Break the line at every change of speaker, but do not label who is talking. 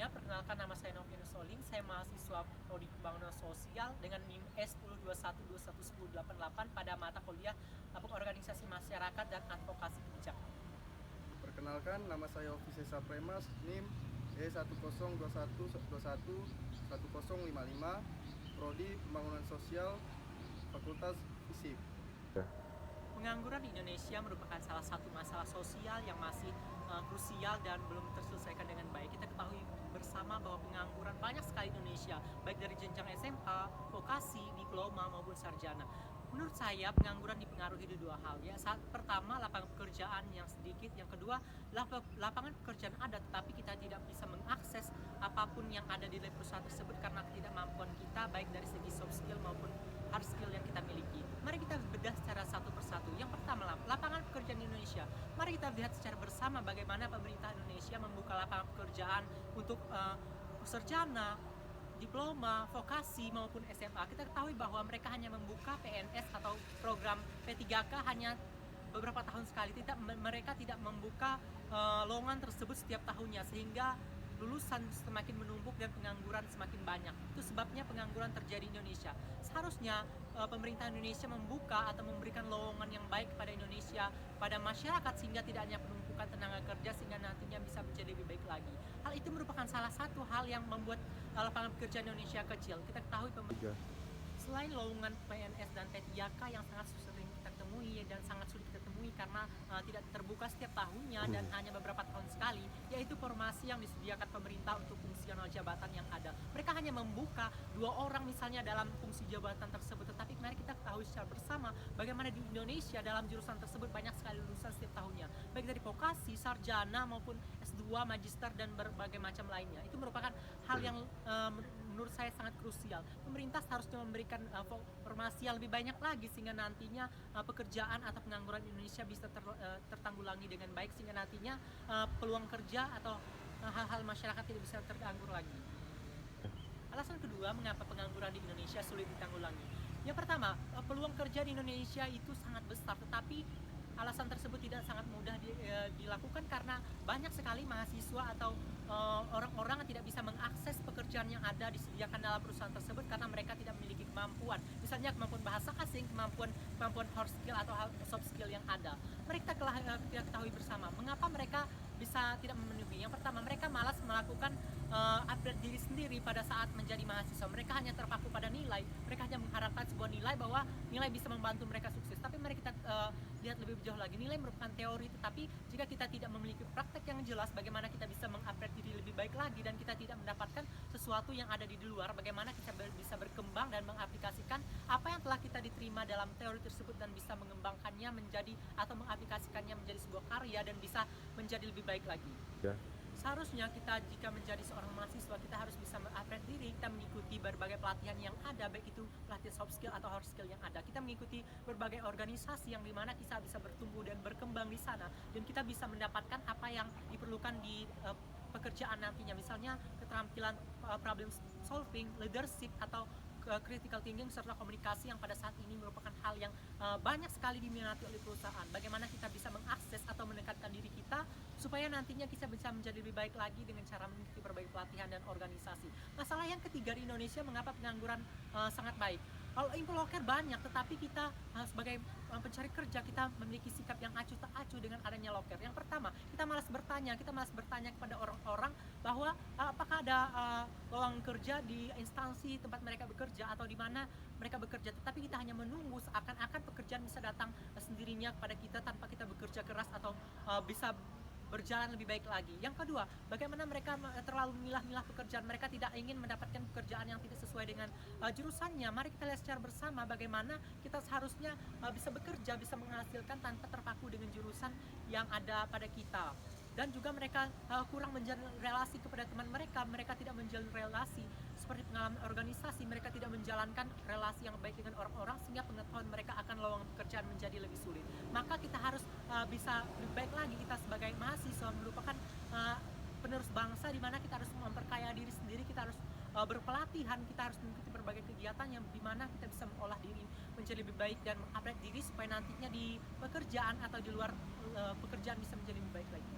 semuanya, perkenalkan nama saya Novianus Soling, saya mahasiswa Prodi Pembangunan Sosial dengan NIM S1021211088 pada mata kuliah Organisasi Masyarakat dan Advokasi Kebijakan.
Perkenalkan, nama saya Ovi Sesa Premas, NIM E1021211055, Prodi Pembangunan Sosial, Fakultas Fisip.
Pengangguran di Indonesia merupakan salah satu masalah sosial yang masih krusial dan belum terselesaikan dengan baik. Kita ketahui bersama bahwa pengangguran banyak sekali di Indonesia, baik dari jenjang SMA, vokasi, diploma maupun sarjana. Menurut saya pengangguran dipengaruhi dari dua hal ya. Pertama, lapangan pekerjaan yang sedikit, yang kedua lapangan pekerjaan ada tetapi kita tidak bisa mengakses apapun yang ada di perusahaan tersebut karena ketidakmampuan kita baik dari segi soft skill maupun hard skill yang kita miliki. Mari kita bedah secara satu persatu. Yang pertama, lapangan pekerjaan di Indonesia. Mari kita lihat secara bersama bagaimana pemerintah Indonesia membuka lapangan pekerjaan untuk sarjana, diploma, vokasi maupun SMA. Kita ketahui bahwa mereka hanya membuka PNS atau program P3K hanya beberapa tahun sekali. Mereka tidak membuka lowongan tersebut setiap tahunnya sehingga lulusan semakin menumpuk dan pengangguran semakin banyak. Itu sebabnya pengangguran terjadi di Indonesia. Seharusnya pemerintah Indonesia membuka atau memberikan lowongan yang baik kepada Indonesia, pada masyarakat sehingga tidak hanya penumpukan tenaga kerja sehingga nantinya bisa menjadi lebih baik lagi. Hal itu merupakan salah satu hal yang membuat lapangan pekerjaan Indonesia kecil. Kita ketahui selain lowongan PNS dan P3K yang sangat sering kita temui dan sangat sulit kita temui karena tidak terbuka setiap tahunnya dan hanya beberapa tahun sekali, yaitu formasi yang disediakan pemerintah untuk fungsional jabatan yang ada. Mereka hanya membuka 2 orang misalnya dalam fungsi jabatan tersebut, tetapi mari kita ketahui secara bersama bagaimana di Indonesia dalam jurusan tersebut banyak sekali lulusan setiap tahunnya, baik dari vokasi, sarjana maupun S2, magister dan berbagai macam lainnya. Itu merupakan hal yang menurut saya sangat krusial. Pemerintah seharusnya memberikan formasi yang lebih banyak lagi sehingga nantinya pekerjaan atau pengangguran di Indonesia bisa tertanggulangi dengan baik sehingga nantinya peluang kerja atau hal-hal masyarakat tidak bisa terganggu lagi. Alasan kedua mengapa pengangguran di Indonesia sulit ditanggulangi. Yang pertama, peluang kerja di Indonesia itu sangat besar, tetapi alasan tersebut tidak sangat mudah dilakukan karena banyak sekali mahasiswa atau orang-orang yang tidak bisa mengakses pekerjaan yang ada disediakan dalam perusahaan tersebut karena mereka tidak memiliki kemampuan, misalnya kemampuan bahasa asing, kemampuan hard skill atau soft skill yang ada. Mereka kita ketahui bersama mengapa mereka bisa tidak memenuhi. Yang pertama, mereka malas melakukan upgrade diri sendiri pada saat menjadi mahasiswa. Mereka hanya terpaku pada nilai. Mereka hanya mengharapkan sebuah nilai bahwa nilai bisa membantu mereka sukses. Tapi mari kita lihat lebih jauh lagi. Nilai merupakan teori, tetapi jika kita tidak memiliki praktek yang jelas, bagaimana kita bisa mengupgrade diri lebih baik lagi dan kita tidak mendapatkan sesuatu yang ada di luar, bagaimana kita bisa berkembang dan mengaplikasikan apa yang telah kita diterima dalam teori tersebut dan bisa mengembangkannya menjadi atau mengaplikasikannya menjadi sebuah karya dan bisa menjadi lebih baik lagi.
Ya.
Seharusnya kita jika menjadi seorang mahasiswa kita harus bisa mengupgrade diri, kita mengikuti berbagai pelatihan yang ada, baik itu pelatihan soft skill atau hard skill yang ada. Kita mengikuti berbagai organisasi yang dimana kita bisa bertumbuh dan berkembang di sana dan kita bisa mendapatkan apa yang diperlukan di pekerjaan nantinya, misalnya keterampilan problem solving, leadership atau critical thinking serta komunikasi yang pada saat ini merupakan hal yang banyak sekali diminati oleh perusahaan. Bagaimana kita bisa mengakses atau mendekatkan diri kita supaya nantinya kita bisa menjadi lebih baik lagi dengan cara mengikuti berbagai pelatihan dan organisasi. Masalah yang ketiga di Indonesia, mengapa pengangguran sangat baik. Kalau info loker banyak, tetapi kita sebagai pencari kerja kita memiliki sikap yang acuh tak acuh dengan adanya loker. Yang pertama, kita malas bertanya kepada orang-orang bahwa apakah ada lowongan kerja di instansi tempat mereka bekerja atau di mana mereka bekerja. Tetapi kita hanya menunggu seakan-akan pekerjaan bisa datang sendirinya kepada kita tanpa kita bekerja keras atau bisa berjalan lebih baik lagi. Yang kedua, bagaimana mereka terlalu memilah-milah pekerjaan. Mereka tidak ingin mendapatkan pekerjaan yang tidak sesuai dengan jurusannya. Mari kita lihat secara bersama bagaimana kita seharusnya bisa bekerja, bisa menghasilkan tanpa terpaku dengan jurusan yang ada pada kita. Dan juga mereka kurang menjalin relasi kepada teman mereka. Mereka tidak menjalin relasi seperti pengalaman organisasi. Mereka tidak menjalankan relasi yang baik dengan orang-orang sehingga pengetahuan mereka akan lowongan pekerjaan menjadi lebih sulit. Maka kita harus bisa lebih baik lagi. Kita sebagai mahasiswa merupakan penerus bangsa di mana kita harus memperkaya diri sendiri. Kita harus berpelatihan, kita harus mengikuti berbagai kegiatan yang dimana kita bisa mengolah diri menjadi lebih baik dan mengupgrade diri supaya nantinya di pekerjaan atau di luar pekerjaan bisa menjadi lebih baik lagi.